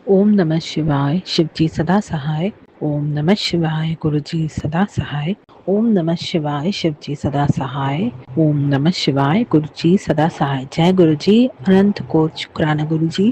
ओम नमः शिवाय शिवजी सदा सहाय। ओम नमः शिवाय गुरुजी सदा सहाय। ओम नमः शिवाय शिवजी सदा सहाय। ओम नमः शिवाय गुरुजी सदा सहाय। जय गुरुजी, अनंत कोट शुक्राना गुरुजी।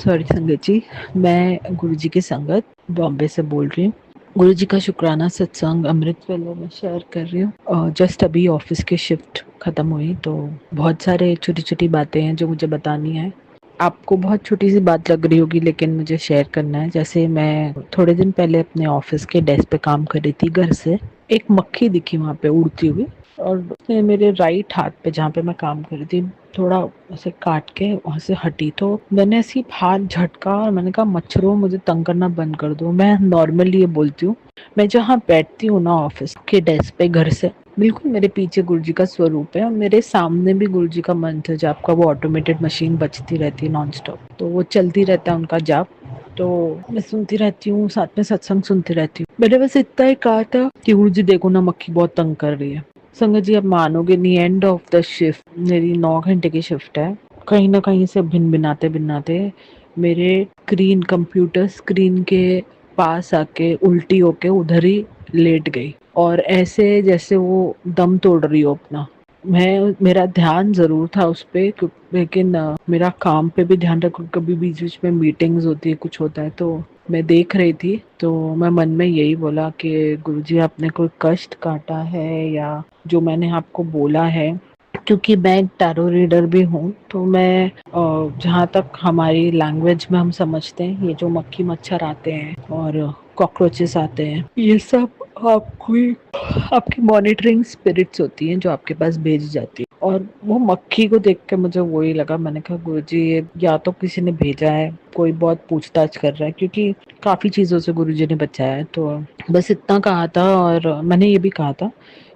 सॉरी संगत जी, मैं गुरुजी की संगत बॉम्बे से बोल रही हूँ। गुरु जी का शुक्राना सत्संग अमृत वेले में शेयर कर रही हूँ। जस्ट अभी ऑफिस की शिफ्ट खत्म हुई तो बहुत सारे छोटी छोटी बातें हैं जो मुझे बतानी है। आपको बहुत छोटी सी बात लग रही होगी लेकिन मुझे शेयर करना है। जैसे मैं थोड़े दिन पहले अपने ऑफिस के डेस्क पे काम कर रही थी, घर से एक मक्खी दिखी वहां पे उड़ती हुई, और उसने मेरे राइट हाथ पे जहाँ पे मैं काम कर रही थी थोड़ा ऐसे काट के वहां से हटी। तो मैंने ऐसी हाथ झटका और मैंने कहा मच्छरों मुझे तंग करना बंद कर दो। मैं नॉर्मली ये बोलती हूँ, मैं जहाँ बैठती हूँ ना ऑफिस के डेस्क पे घर से बिल्कुल मेरे पीछे गुरुजी का स्वरूप है और मेरे सामने भी गुरुजी का मंत्र जाप का वो ऑटोमेटेड मशीन बजती रहती है नॉन स्टॉप, तो वो चलती रहता है उनका जाप। तो मैं सुनती रहती हूँ, साथ में सत्संग सुनती रहती हूँ। मैंने बस इतना ही कहा था कि गुरुजी देखो ना मक्खी बहुत तंग कर रही है। संगत जी आप मानोगे नहीं, एंड ऑफ द शिफ्ट, मेरी 9 घंटे की शिफ्ट है, कहीं ना कहीं से भिन भिनाते भिनाते मेरे स्क्रीन, कंप्यूटर स्क्रीन के पास आके उल्टी होके उधर ही लेट गई, और ऐसे जैसे वो दम तोड़ रही हो अपना। मेरा ध्यान जरूर था उस पे लेकिन मेरा काम पे भी ध्यान रखो, कभी बीच बीच में मीटिंग्स होती है, कुछ होता है, तो मैं देख रही थी। तो मैं मन में यही बोला कि गुरुजी आपने कोई कष्ट काटा है या जो मैंने आपको बोला है, क्योंकि मैं एक टैरो रीडर भी हूँ, तो मैं जहाँ तक हमारी लैंग्वेज में हम समझते हैं ये जो मक्खी मच्छर आते हैं और कॉकरोचेस आते हैं, ये सब आपकी मॉनिटरिंग स्पिरिट्स होती हैं जो आपके पास भेजी जाती है। और वो मक्खी को देख के मुझे वही लगा, मैंने कहा गुरुजी ये या तो किसी ने भेजा है, कोई बहुत पूछताछ कर रहा है, क्योंकि काफी चीजों से गुरुजी ने बचाया है। तो बस इतना कहा था, और मैंने ये भी कहा था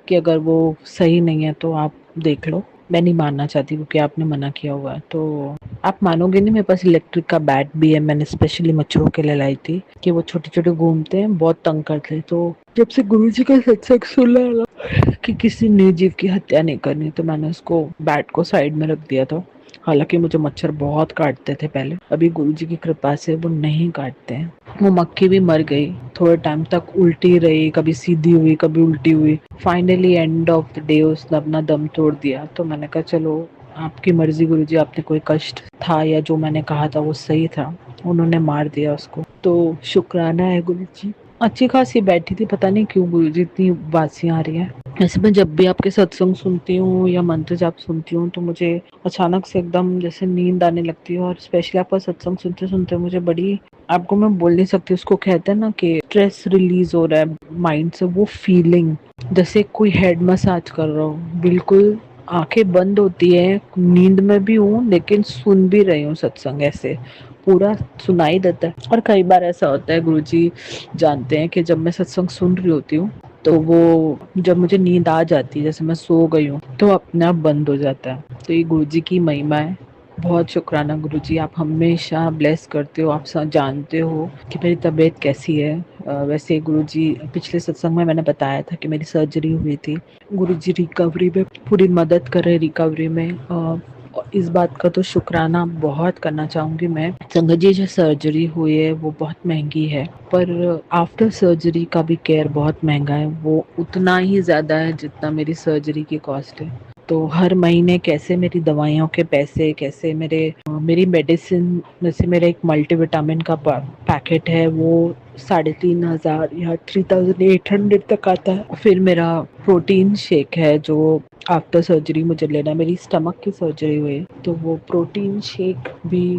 कि अगर वो सही नहीं है तो आप देख लो। मैं नहीं मानना चाहती क्योंकि आपने मना किया हुआ है। तो आप मानोगे नहीं, मेरे पास इलेक्ट्रिक का बैट भी है, मैंने स्पेशली मच्छरों के लिए लाई थी कि वो छोटे छोटे घूमते हैं, बहुत तंग करते हैं। तो जब से गुरुजी का सत्संग सुना ना कि किसी निर्जीव की हत्या नहीं करनी, तो मैंने उसको बैट को साइड में रख दिया था। हालांकि मुझे मच्छर बहुत काटते थे पहले, अभी गुरुजी की कृपा से वो नहीं काटते हैं। वो मक्खी भी मर गई, थोड़े टाइम तक उल्टी रही, कभी सीधी हुई कभी उल्टी हुई। Finally end of the day उसने अपना दम तोड़ दिया। तो मैंने कहा चलो आपकी मर्जी गुरुजी, आपने कोई कष्ट था या जो मैंने कहा था वो सही था, उन्होंने मार दिया उसको, तो शुक्राना है गुरुजी। अच्छी खासी बैठी थी, पता नहीं क्यों गुरुजी इतनी बासियां आ रही है। ऐसे मैं जब भी आपके सत्संग सुनती हूँ या मंत्र जाप सुनती हूँ तो मुझे अचानक से एकदम जैसे नींद आने लगती है, और स्पेशली आपका सत्संग सुनते सुनते मुझे बड़ी, आपको मैं बोल नहीं सकती, उसको कहते हैं ना कि स्ट्रेस रिलीज हो रहा है माइंड से, वो फीलिंग जैसे कोई हेड मसाज कर रहा हो। बिल्कुल आंखें बंद होती है, नींद में भी हूँ लेकिन सुन भी रही हूँ सत्संग, ऐसे पूरा सुनाई देता है। और कई बार ऐसा होता है, गुरुजी जानते हैं कि जब मैं सत्संग सुन रही होती हूँ तो वो जब मुझे नींद आ जाती है, जैसे मैं सो गई हूँ, तो अपने आप बंद हो जाता है। तो ये गुरुजी की महिमा है। बहुत शुक्राना गुरुजी, आप हमेशा ब्लेस करते हो, आप जानते हो कि मेरी तबीयत कैसी है। वैसे गुरुजी पिछले सत्संग में मैंने बताया था कि मेरी सर्जरी हुई थी, गुरुजी रिकवरी में पूरी मदद कर रहे, रिकवरी में। इस बात का तो शुक्राना बहुत करना चाहूंगी मैं। संगत जी जो सर्जरी हुई है वो बहुत महंगी है, पर आफ्टर सर्जरी का भी केयर बहुत महंगा है, वो उतना ही ज़्यादा है जितना मेरी सर्जरी की कॉस्ट है। तो हर महीने कैसे मेरी दवाइयों के पैसे, कैसे मेरी मेडिसिन, जैसे मेरा एक मल्टीविटामिन का पैकेट है वो 3,500 या 3,800 तक आता है। फिर मेरा प्रोटीन शेक है जो आफ्टर सर्जरी मुझे लेना, मेरी स्टमक की सर्जरी हुई तो वो प्रोटीन शेक भी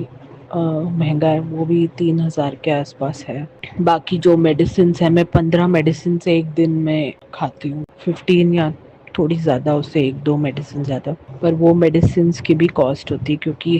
महंगा है, वो भी 3,000 के आसपास है। बाकी जो मेडिसिन है, मैं 15 मेडिसिन से एक दिन में खाती हूँ, 15 या थोड़ी ज़्यादा, उससे एक दो मेडिसिन ज़्यादा, पर वो मेडिसिन की भी कॉस्ट होती है, क्योंकि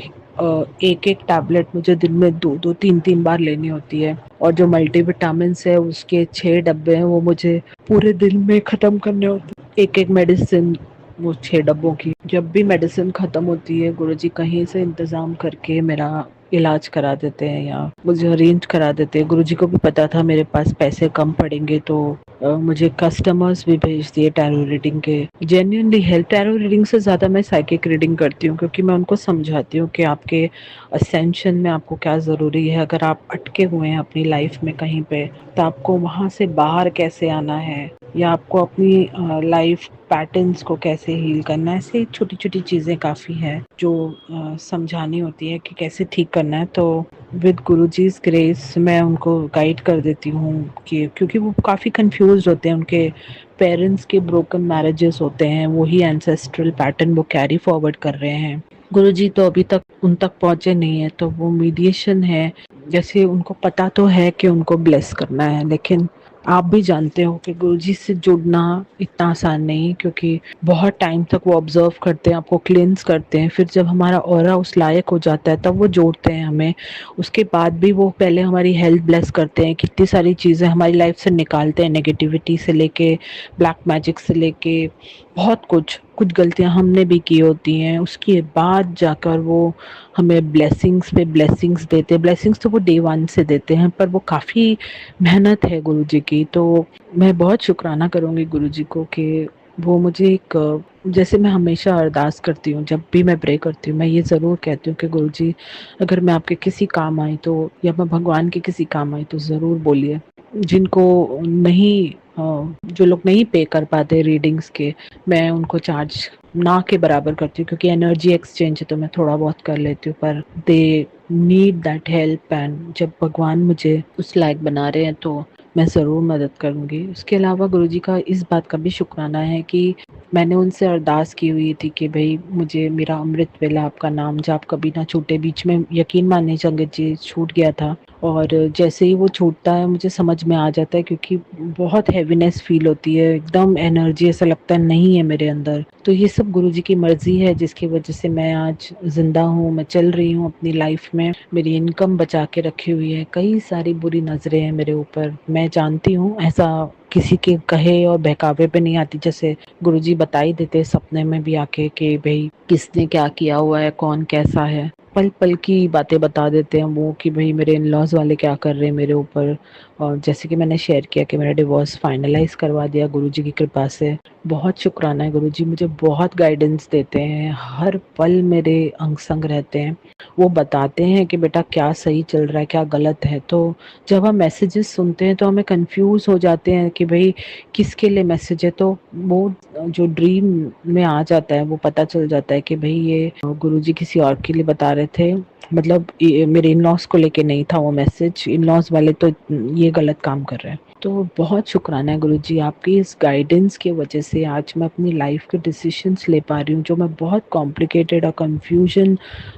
एक एक टैबलेट मुझे दिन में दो दो तीन तीन बार लेनी होती है। और जो मल्टीविटामिन है उसके 6 डब्बे हैं, वो मुझे पूरे दिन में ख़त्म करने होते हैं, एक एक मेडिसिन, वो 6 डब्बों की। जब भी मेडिसिन ख़त्म होती है गुरुजी कहीं से इंतज़ाम करके मेरा इलाज करा देते हैं या मुझे अरेंज करा देते हैं। गुरुजी को भी पता था मेरे पास पैसे कम पड़ेंगे, तो मुझे कस्टमर्स भी भेज दिए टैरो रीडिंग के। जेन्युइनली हेल्प, टैरो रीडिंग से ज़्यादा मैं साइकिक रीडिंग करती हूँ, क्योंकि मैं उनको समझाती हूँ कि आपके असेंशन में आपको क्या ज़रूरी है। अगर आप अटके हुए हैं अपनी लाइफ में कहीं पे, तो आपको वहाँ से बाहर कैसे आना है, या आपको अपनी लाइफ पैटर्न्स को कैसे हील करना है। ऐसे छोटी छोटी चीज़ें काफ़ी हैं जो समझानी होती है कि कैसे ठीक करना है। तो विद गुरुजी's ग्रेस मैं उनको गाइड कर देती हूँ कि क्योंकि वो काफ़ी कंफ्यूज होते हैं, उनके पेरेंट्स के ब्रोकन मैरिजेस होते हैं, वही एंसेस्ट्रल पैटर्न वो कैरी फॉरवर्ड कर रहे हैं। गुरुजी तो अभी तक उन तक पहुंचे नहीं है, तो वो मीडिएशन है। जैसे उनको पता तो है कि उनको ब्लेस करना है, लेकिन आप भी जानते हो कि गुरुजी से जुड़ना इतना आसान नहीं, क्योंकि बहुत टाइम तक वो ऑब्जर्व करते हैं, आपको क्लींस करते हैं, फिर जब हमारा ऑरा उस लायक हो जाता है तब वो जोड़ते हैं हमें। उसके बाद भी वो पहले हमारी हेल्थ ब्लेस करते हैं, कितनी सारी चीज़ें हमारी लाइफ से निकालते हैं, नेगेटिविटी से लेके ब्लैक मैजिक से लेके बहुत कुछ कुछ गलतियां हमने भी की होती हैं। उसके बाद जाकर वो हमें ब्लेसिंग्स पे ब्लेसिंग्स देते हैं। ब्लेसिंग्स तो वो डे वन से देते हैं, पर वो काफ़ी मेहनत है गुरुजी की। तो मैं बहुत शुक्राना करूँगी गुरुजी को कि वो मुझे एक जैसे मैं हमेशा अरदास करती हूँ, जब भी मैं प्रे करती हूँ मैं ये ज़रूर कहती हूँ कि गुरुजी, अगर मैं आपके किसी काम आई तो, या मैं भगवान के किसी काम आई तो ज़रूर बोलिए। जिनको नहीं जो लोग नहीं पे कर पाते रीडिंग्स के, मैं उनको चार्ज ना के बराबर करती हूँ, क्योंकि एनर्जी एक्सचेंज है तो मैं थोड़ा बहुत कर लेती हूँ, पर they need that help. And जब भगवान मुझे उस लायक बना रहे हैं तो मैं ज़रूर मदद करूँगी। उसके अलावा गुरुजी का इस बात का भी शुक्राना है कि मैंने उनसे अरदास की हुई थी कि भाई मुझे मेरा अमृत वेला आपका नाम जाप कभी ना छूटे। बीच में यकीन मानिए संगत जी छूट गया था, और जैसे ही वो छूटता है मुझे समझ में आ जाता है, क्योंकि बहुत हैवीनेस फील होती है, एकदम एनर्जी ऐसा लगता है नहीं है मेरे अंदर। तो ये सब गुरुजी की मर्जी है, जिसकी वजह से मैं आज जिंदा हूँ, मैं चल रही हूँ अपनी लाइफ में, मेरी इनकम बचा के रखी हुई है। कई सारी बुरी नजरें हैं मेरे ऊपर, मैं जानती हूँ, ऐसा किसी के कहे और बहकावे पे नहीं आती। जैसे गुरुजी बता ही देते सपने में भी आके कि भाई किसने क्या किया हुआ है, कौन कैसा है, पल पल की बातें बता देते हैं वो, कि भाई मेरे इन लॉज वाले क्या कर रहे हैं मेरे ऊपर। और जैसे कि मैंने शेयर किया कि मेरा डिवोर्स फाइनलाइज करवा दिया गुरुजी की कृपा से। बहुत शुक्राना है गुरुजी, मुझे बहुत गाइडेंस देते हैं, हर पल मेरे अंग संग रहते हैं। वो बताते हैं कि बेटा क्या सही चल रहा है क्या गलत है। तो जब हम मैसेजेस सुनते हैं तो हमें कंफ्यूज हो जाते हैं कि भाई किसके लिए मैसेज है, तो वो जो ड्रीम में आ जाता है वो पता चल जाता है कि भाई ये गुरुजी किसी और के लिए बता रहे थे। मतलब मेरे इन लॉज को लेके नहीं था वो मैसेज, इन लॉज वाले तो ये गलत काम कर रहे हैं। तो बहुत शुक्राना है गुरुजी, आपकी इस गाइडेंस की वजह से आज मैं अपनी लाइफ के डिसीजंस ले पा रही हूँ, जो मैं बहुत कॉम्प्लिकेटेड और कंफ्यूजन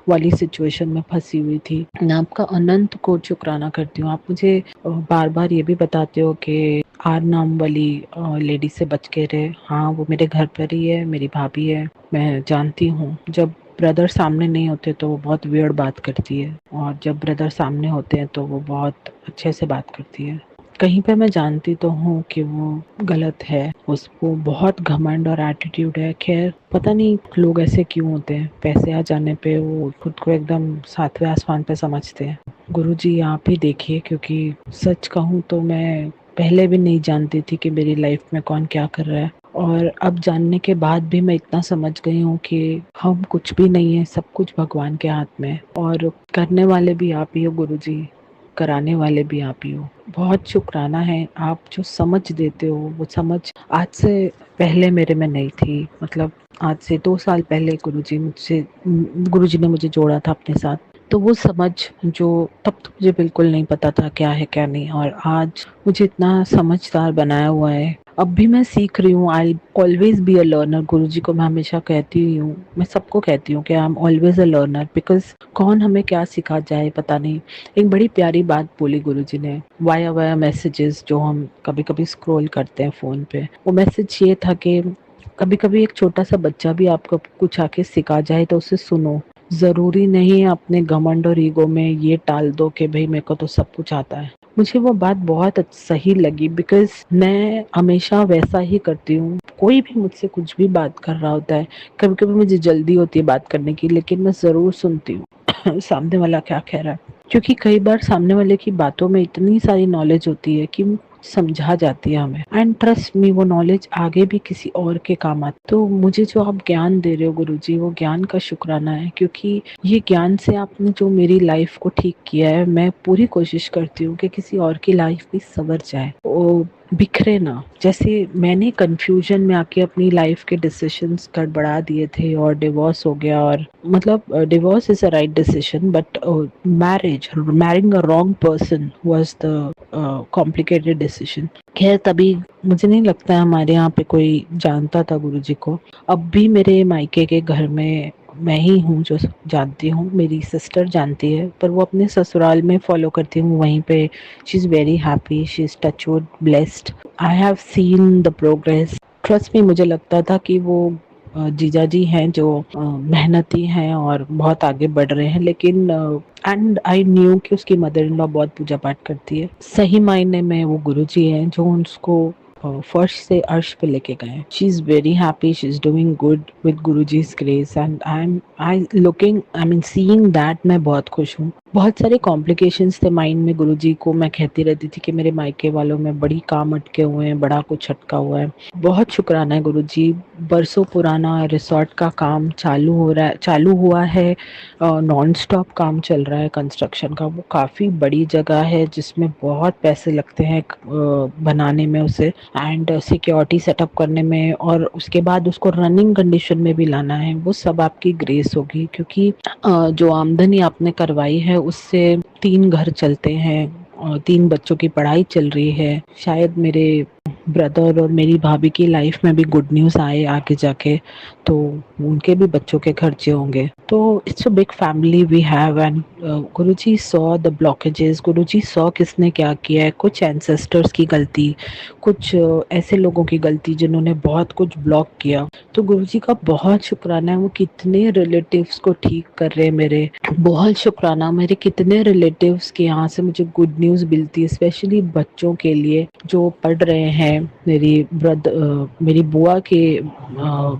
वाली सिचुएशन में फंसी हुई थी। मैं आपका अनंत को शुक्राना करती हूँ। आप मुझे बार बार ये भी बताते हो कि आर नाम वाली लेडी से बच के रहे। हाँ, वो मेरे घर पर ही है, मेरी भाभी है, मैं जानती हूँ। जब ब्रदर सामने नहीं होते तो वो बहुत वियर्ड बात करती है, और जब ब्रदर सामने होते हैं तो वो बहुत अच्छे से बात करती है। कहीं पे मैं जानती तो हूँ कि वो गलत है, उसको बहुत घमंड और एटीट्यूड है। खैर पता नहीं लोग ऐसे क्यों होते हैं, पैसे आ जाने पे वो खुद को एकदम सातवें आसमान पे समझते हैं। गुरुजी आप ही देखिए, क्योंकि सच कहूँ तो मैं पहले भी नहीं जानती थी कि मेरी लाइफ में कौन क्या कर रहा है, और अब जानने के बाद भी मैं इतना समझ गई हूँ कि हम कुछ भी नहीं है, सब कुछ भगवान के हाथ में है, और करने वाले भी आप ही हो गुरुजी, कराने वाले भी आप ही हो। बहुत शुक्राना है, आप जो समझ देते हो वो समझ आज से पहले मेरे में नहीं थी। मतलब आज से 2 साल पहले गुरुजी ने मुझे जोड़ा था अपने साथ, तो वो समझ जो तब तो मुझे बिल्कुल नहीं पता था क्या है क्या नहीं, और आज मुझे इतना समझदार बनाया हुआ है। अब भी मैं सीख रही हूँ। I always be a learner, Guruji को मैं हमेशा कहती ही हूँ, मैं सबको कहती हूँ कि I am always a learner, because कौन हमें क्या सिखा जाए पता नहीं। एक बड़ी प्यारी बात बोली गुरुजी ने, वाया वाया मैसेजेस जो हम कभी कभी स्क्रॉल करते हैं फ़ोन पे, वो मैसेज ये था कि कभी कभी एक छोटा सा बच्चा भी आपको कुछ आके सिखा जाए तो उसे सुनो। ज़रूरी नहीं है अपने घमंड और ईगो में ये टाल दो कि भाई मेरे को तो सब कुछ आता है। मुझे वो बात बहुत सही लगी, बिकॉज मैं हमेशा वैसा ही करती हूँ। कोई भी मुझसे कुछ भी बात कर रहा होता है, कभी कभी मुझे जल्दी होती है बात करने की, लेकिन मैं जरूर सुनती हूँ सामने वाला क्या कह रहा है, क्योंकि कई बार सामने वाले की बातों में इतनी सारी नॉलेज होती है कि समझा जाती है हमें, एंड ट्रस्ट मी वो नॉलेज आगे भी किसी और के काम आती। तो मुझे जो आप ज्ञान दे रहे हो गुरुजी, वो ज्ञान का शुक्राना है, क्योंकि ये ज्ञान से आपने जो मेरी लाइफ को ठीक किया है। मैं पूरी कोशिश करती हूँ कि किसी और की लाइफ भी संवर जाए, वो बिखरे ना। जैसे मैंने कंफ्यूजन में आके अपनी लाइफ के डिसीजंस गड़बड़ा दिए थे और डिवोर्स हो गया, और मतलब divorce is a right decision, but marrying a wrong person was the complicated decision. खैर, तभी मुझे नहीं लगता है हमारे यहाँ पे कोई जानता था गुरुजी को। अब भी मेरे मायके के घर में मैं ही हूँ जो जानती हूँ, मेरी सिस्टर जानती है, पर वो अपने ससुराल में फॉलो करती हूँ वहीं पे। She is very happy, she is touchwood blessed. I have seen the progress. Trust me, मुझे लगता था कि वो जीजा जी हैं जो मेहनती हैं और बहुत आगे बढ़ रहे हैं, लेकिन एंड आई न्यू कि उसकी मदर इन लॉ बहुत पूजा पाठ करती है। सही मायने में वो गुरुजी हैं जो उसको फर्श से अर्श पे लेके गए। She is very happy, she is doing good with Guruji's grace, and I mean seeing that मैं बहुत खुश हूँ। बहुत सारे कॉम्प्लिकेशंस थे माइंड में गुरुजी को, मैं कहती रहती थी कि मेरे मायके वालों में बड़ी काम अटके हुए हैं, बड़ा कुछ अटका हुआ है। बहुत शुक्राना है गुरुजी, बरसों पुराना रिसोर्ट का काम चालू हुआ है। नॉन स्टॉप काम चल रहा है कंस्ट्रक्शन का। वो काफ़ी बड़ी जगह है जिसमें बहुत पैसे लगते हैं बनाने में उसे, एंड सिक्योरिटी सेटअप करने में, और उसके बाद उसको रनिंग कंडीशन में भी लाना है। वो सब आपकी ग्रेस होगी, क्योंकि जो आमदनी आपने करवाई है उससे 3 घर चलते हैं और 3 बच्चों की पढ़ाई चल रही है। शायद मेरे ब्रदर और मेरी भाभी की लाइफ में भी गुड न्यूज़ आए आगे जाके, तो उनके भी बच्चों के खर्चे होंगे। तो it's a big family we have, and Guruji saw the blockages. Guruji saw किसने क्या किया है, कुछ एंसेस्टर्स की गलती, कुछ ऐसे लोगों की गलती जिन्होंने बहुत कुछ ब्लॉक किया। तो गुरुजी का बहुत शुक्राना है, वो कितने रिलेटिव्स को ठीक कर रहे हैं मेरे। बहुत शुक्राना, मेरे कितने रिलेटिव्स के यहाँ से मुझे गुड न्यूज़ मिलती है, स्पेशली बच्चों के लिए जो पढ़ रहे हैं। मेरी बुआ के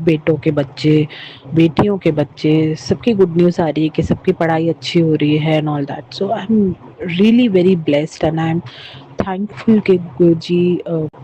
बेटों के बच्चे, बेटियों के बच्चे, सबकी गुड न्यूज़ आ रही है कि सबकी पढ़ाई अच्छी हो रही है and all that. So I am really very blessed, and I am thankful कि गुरुजी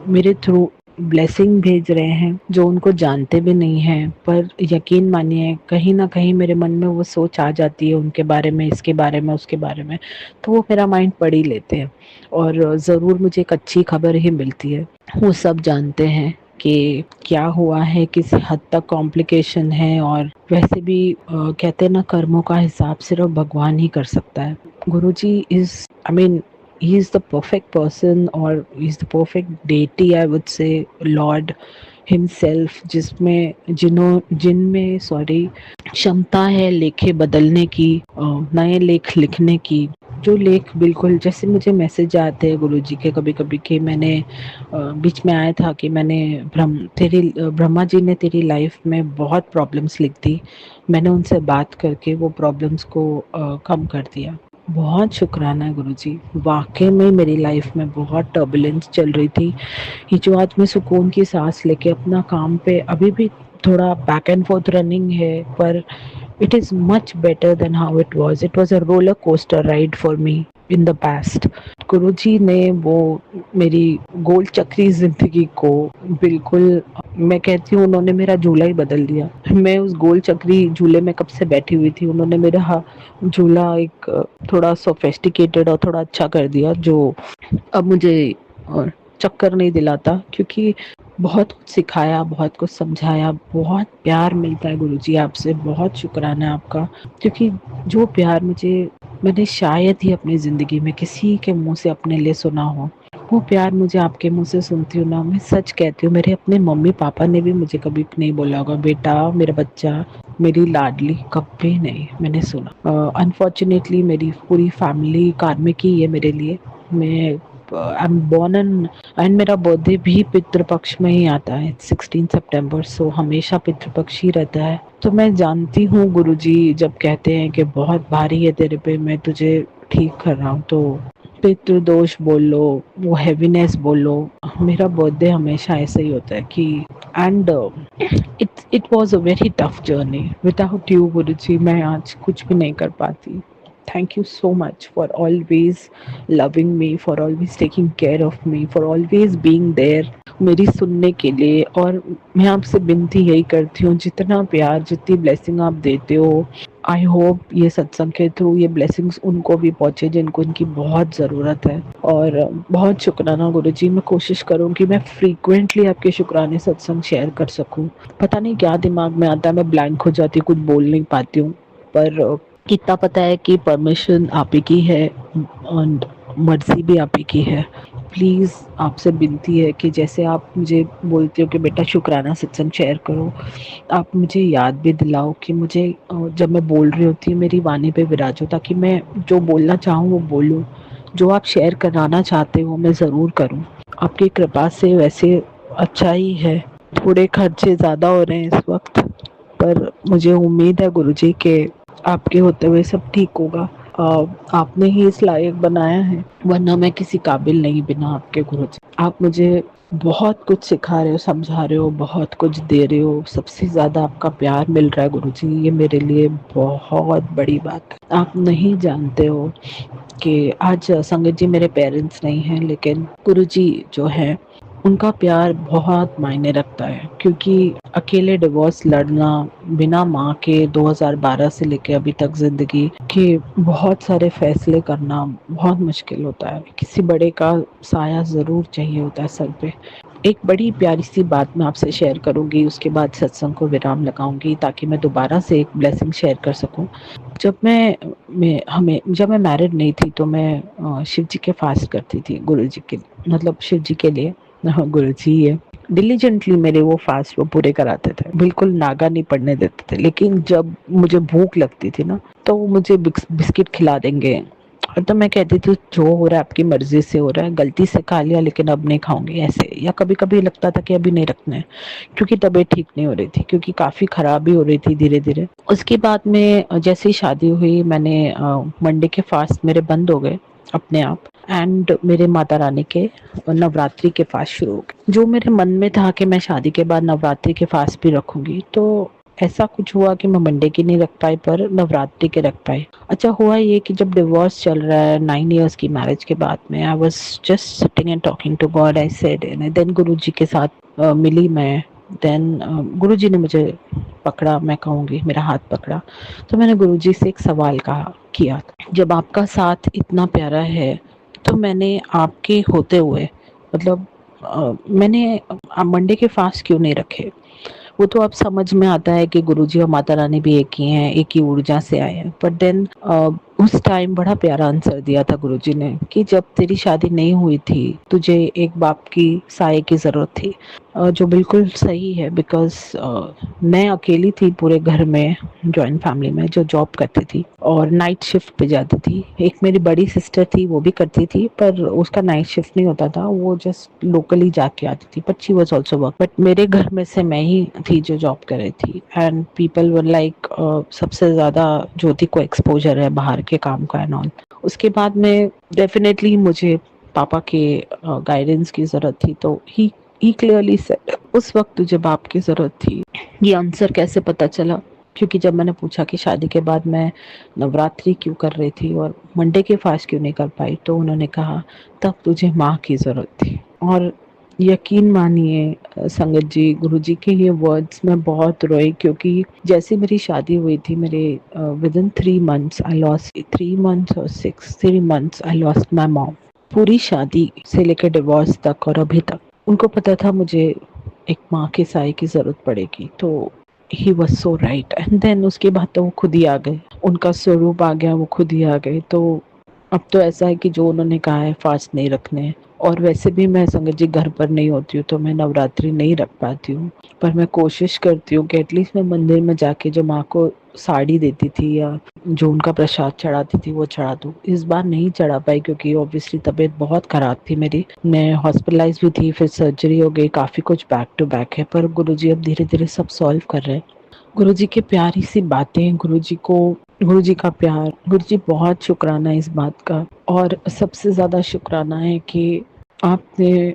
मेरे थ्रू ब्लेसिंग भेज रहे हैं जो उनको जानते भी नहीं हैं। पर यकीन मानिए, कहीं ना कहीं मेरे मन में वो सोच आ जाती है उनके बारे में, इसके बारे में, उसके बारे में, तो वो मेरा माइंड पढ़ ही लेते हैं, और ज़रूर मुझे एक अच्छी खबर ही मिलती है। वो सब जानते हैं कि क्या हुआ है, किस हद तक कॉम्प्लिकेशन है, और वैसे भी कहते हैं ना, कर्मों का हिसाब सिर्फ भगवान ही कर सकता है। Guruji is, I mean, he is the perfect person, or he is the perfect deity, I would say, Lord himself, जिनमें क्षमता है लेखे बदलने की, नए लेख लिखने की। जो लेख बिल्कुल, जैसे मुझे मैसेज आते हैं गुरुजी के कभी कभी कि मैंने बीच में आया था कि मैंने ब्रह्मा जी ने तेरी लाइफ में बहुत प्रॉब्लम्स लिख दी, मैंने उनसे बात करके वो प्रॉब्लम्स को कम कर दिया। बहुत शुक्राना है गुरुजी, वाकई में मेरी लाइफ में बहुत टर्बुलेंस चल रही थी। ये जो आज मैं सुकून की सांस लेके अपना काम पे, अभी भी थोड़ा बैक एंड फोर्थ रनिंग है, पर it is much better than how it was. It was a roller coaster ride for me in the past. Guruji ने वो मेरी गोल चक्री जिंदगी को बिल्कुल, मैं कहती हूँ, उन्होंने मेरा झूला ही बदल दिया। मैं उस गोल चक्री झूले में कब से बैठी हुई थी, उन्होंने मेरा झूला एक थोड़ा सोफिस्टिकेटेड और थोड़ा अच्छा कर दिया, जो अब मुझे चक्कर नहीं दिलाता, क्योंकि बहुत कुछ सिखाया, बहुत कुछ समझाया, बहुत प्यार मिलता है गुरुजी आपसे। बहुत शुक्राना है आपका, क्योंकि जो प्यार मैंने शायद ही अपनी ज़िंदगी में किसी के मुंह से अपने लिए सुना हो, वो प्यार मुझे आपके मुंह से सुनती हूँ ना, मैं सच कहती हूँ, मेरे अपने मम्मी पापा ने भी मुझे कभी नहीं बोला होगा बेटा मेरा बच्चा, मेरी लाडली, कभी नहीं मैंने सुना। अनफॉर्चुनेटली मेरी पूरी फैमिली कार्मिक ही है मेरे लिए। मैं आई एम बॉर्न एंड मेरा बर्थडे भी पितृपक्ष में ही आता है, 16 सितंबर, सो हमेशा पितृपक्ष ही रहता है। तो मैं जानती हूँ गुरुजी जब कहते हैं कि बहुत भारी है तेरे पे, मैं तुझे ठीक कर रहा हूँ, तो पितृदोष बोल लो, वो हैवीनेस बोल लो, मेरा बर्थडे हमेशा ऐसे ही होता है कि and it was a very tough journey. Without you Guruji मैं आज कुछ भी नहीं कर पाती। Thank you so much for always loving me, for always taking care of me, for always being there मेरी सुनने के लिए। और मैं आपसे विनती यही करती हूँ, जितना प्यार जितनी ब्लेसिंग आप देते हो, आई होप ये सत्संग के थ्रू ये ब्लेसिंग्स उनको भी पहुँचे जिनको इनकी बहुत ज़रूरत है। और बहुत शुक्राना गुरुजी। मैं कोशिश करूँगी मैं फ्रीक्वेंटली आपके शुक्राने सत्संग शेयर कर सकूँ। पता नहीं क्या दिमाग में आता है, मैं ब्लैंक हो जाती हूँ, कुछ बोल नहीं पाती हूँ। पर कितना पता है कि परमिशन आप ही की है और मर्जी भी आप ही की है। प्लीज़ आपसे विनती है कि जैसे आप मुझे बोलते हो कि बेटा शुक्राना सत्संग शेयर करो, आप मुझे याद भी दिलाओ कि मुझे जब मैं बोल रही होती हूँ मेरी वाणी पे विराजो, ताकि मैं जो बोलना चाहूँ वो बोलूँ, जो आप शेयर कराना चाहते हो मैं ज़रूर करूँ। आपकी कृपा से वैसे अच्छा ही है, थोड़े खर्चे ज़्यादा हो रहे हैं इस वक्त, पर मुझे उम्मीद है गुरुजी के आपके होते हुए सब ठीक होगा। आपने ही इस लायक बनाया है, वरना मैं किसी काबिल नहीं बिना आपके गुरुजी। आप मुझे बहुत कुछ सिखा रहे हो, समझा रहे हो, बहुत कुछ दे रहे हो। सबसे ज़्यादा आपका प्यार मिल रहा है गुरुजी, ये मेरे लिए बहुत बड़ी बात है। आप नहीं जानते हो कि आज संगत जी मेरे पेरेंट्स नहीं हैं, लेकिन गुरुजी जो है उनका प्यार बहुत मायने रखता है। क्योंकि अकेले डिवोर्स लड़ना बिना माँ के 2012 से लेके अभी तक जिंदगी के बहुत सारे फैसले करना बहुत मुश्किल होता है। किसी बड़े का साया ज़रूर चाहिए होता है सर पे। एक बड़ी प्यारी सी बात मैं आपसे शेयर करूंगी, उसके बाद सत्संग को विराम लगाऊंगी ताकि मैं दोबारा से एक ब्लेसिंग शेयर कर सकूं। जब मैं मैरिड नहीं थी तो मैं शिव जी के फास्ट करती थी, गुरु जी के, मतलब शिव जी के लिए। हाँ, गुरु जी है डिलीजेंटली मेरे वो फास्ट वो पूरे कराते थे, बिल्कुल नागा नहीं पड़ने देते थे। लेकिन जब मुझे भूख लगती थी ना तो वो मुझे बिस्किट खिला देंगे, और तो मैं कहती थी जो हो रहा है आपकी मर्जी से हो रहा है, गलती से खा लिया लेकिन अब नहीं खाऊंगी ऐसे। या कभी कभी लगता था कि अभी नहीं रखना है, क्योंकि तबीयत ठीक नहीं हो रही थी, क्योंकि काफ़ी ख़राब भी हो रही थी धीरे धीरे। उसके बाद में जैसे ही शादी हुई मैंने मंडे के फास्ट मेरे बंद हो गए अपने आप, एंड मेरे माता रानी के नवरात्रि के फास्ट शुरू हो गए। जो मेरे मन में था कि मैं शादी के बाद नवरात्रि के फास्ट भी रखूंगी, तो ऐसा कुछ हुआ कि मैं मंडे की नहीं रख पाई पर नवरात्रि के रख पाई। अच्छा हुआ ये कि जब डिवोर्स चल रहा है 9 इयर्स की मैरिज के बाद में, I was just sitting and talking to God, I said, and then Guruji के साथ मिली मैं। देन गुरुजी ने मुझे पकड़ा, मैं कहूँगी मेरा हाथ पकड़ा, तो मैंने गुरुजी से एक सवाल कहा किया, जब आपका साथ इतना प्यारा है तो मैंने आपके होते हुए मतलब मैंने मंडे के फास्ट क्यों नहीं रखे। वो तो अब समझ में आता है कि गुरुजी और माता रानी भी एक ही हैं, एक ही ऊर्जा से आए हैं। बट देन उस टाइम बड़ा प्यारा आंसर दिया था गुरुजी ने कि जब तेरी शादी नहीं हुई थी तुझे एक बाप की साये की जरूरत थी, जो बिल्कुल सही है। बिकॉज मैं अकेली थी पूरे घर में, जॉइंट फैमिली में, जो जॉब करती थी और नाइट शिफ्ट पे जाती थी। एक मेरी बड़ी सिस्टर थी वो भी करती थी, पर उसका नाइट शिफ्ट नहीं होता था, वो जस्ट लोकली जाके आती थी, but she was also work. But मेरे घर में से मैं ही थी जो जॉब कर रही थी, एंड पीपल वर लाइक सबसे ज़्यादा ज्योति को एक्सपोजर है बाहर के काम का एंड ऑल। उसके बाद में डेफिनेटली मुझे पापा के गाइडेंस की ज़रूरत थी, तो ही क्लियरली सेड उस वक्त तुझे बाप की ज़रूरत थी। ये आंसर कैसे पता चला, क्योंकि जब मैंने पूछा कि शादी के बाद मैं नवरात्रि क्यों कर रही थी और मंडे के फास्ट क्यों नहीं कर पाई, तो उन्होंने कहा तब तुझे माँ की ज़रूरत थी। और यकीन मानिए संगत जी, गुरुजी के ये वर्ड्स में बहुत रोई, क्योंकि जैसे मेरी शादी हुई थी मेरे with in 3 months I lost 3 months और 3 months I lost my mom. पूरी शादी से लेकर डिवोर्स तक और अभी तक उनको पता था मुझे एक माँ के साय की ज़रूरत पड़ेगी, तो he was so right. And then उसके बाद तो वो खुद ही आ गए, उनका स्वरूप आ गया, वो खुद ही आ गए। तो अब तो ऐसा है कि जो उन्होंने कहा है फास्ट नहीं रखने। और वैसे भी मैं संगत जी घर पर नहीं होती हूँ तो मैं नवरात्रि नहीं रख पाती हूँ, पर मैं कोशिश करती हूँ कि एटलीस्ट मैं मंदिर में जाके जो माँ को साड़ी देती थी या जो उनका प्रसाद चढ़ाती थी वो चढ़ा दूँ। इस बार नहीं चढ़ा पाई क्योंकि ऑब्वियसली तबीयत बहुत ख़राब थी मेरी, मैं हॉस्पिटलाइज भी थी, फिर सर्जरी हो गई, काफ़ी कुछ बैक टू बैक है। पर गुरुजी अब धीरे धीरे सब सॉल्व कर रहे हैं। गुरुजी की प्यारी सी बातें, गुरुजी को गुरु जी का प्यार। गुरु जी बहुत शुक्राना है इस बात का, और सबसे ज़्यादा शुक्राना है कि आपने,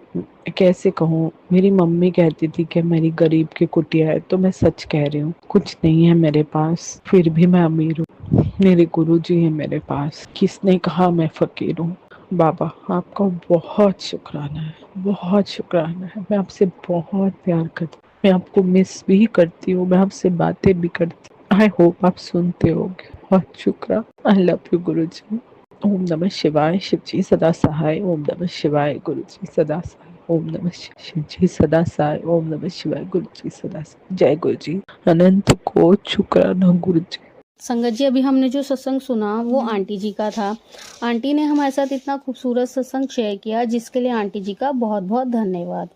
कैसे कहूँ, मेरी मम्मी कहती थी कि मेरी गरीब की कुटिया है, तो मैं सच कह रही हूँ, कुछ नहीं है मेरे पास, फिर भी मैं अमीर हूँ। मेरे गुरु जी हैं मेरे पास। किसने कहा मैं फकीर हूँ? बाबा आपका बहुत शुक्राना है, बहुत शुक्राना है। मैं आपसे बहुत प्यार करती हूँ, मैं आपको मिस भी करती हूँ, मैं आपसे बातें भी करती हूँ। आई होप आप सुनते होगे। बहुत शुक्र। आई लव यू गुरु जी। ओम नमः शिवाय। शिव जी सदा सहाय। ओम नमः शिवाय। गुरु जी सदा सहाय। ओम नमः शिव जी सदा सहाय। ओम नमः शिवाय। गुरु जी सदा सहाय। जय गुरु जी। अनंत को शुक्राना गुरु जी। संगत जी, अभी हमने जो सत्संग सुना वो आंटी जी का था। आंटी ने हमारे साथ इतना खूबसूरत सत्संग शेयर किया, जिसके लिए आंटी जी का बहुत बहुत धन्यवाद।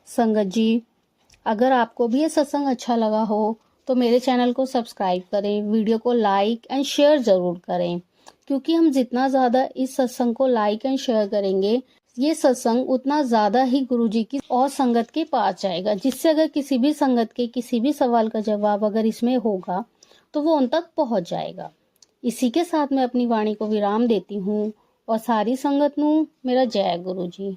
संगत जी, अगर आपको भी ये सत्संग अच्छा लगा हो तो मेरे चैनल को सब्सक्राइब करें, वीडियो को लाइक एंड शेयर ज़रूर करें, क्योंकि हम जितना ज़्यादा इस सत्संग को लाइक एंड शेयर करेंगे, ये सत्संग उतना ज़्यादा ही गुरुजी की और संगत के पास जाएगा, जिससे अगर किसी भी संगत के किसी भी सवाल का जवाब अगर इसमें होगा तो वो उन तक पहुंच जाएगा। इसी के साथ मैं अपनी वाणी को विराम देती हूँ और सारी संगत नू मेरा जय गुरु जी।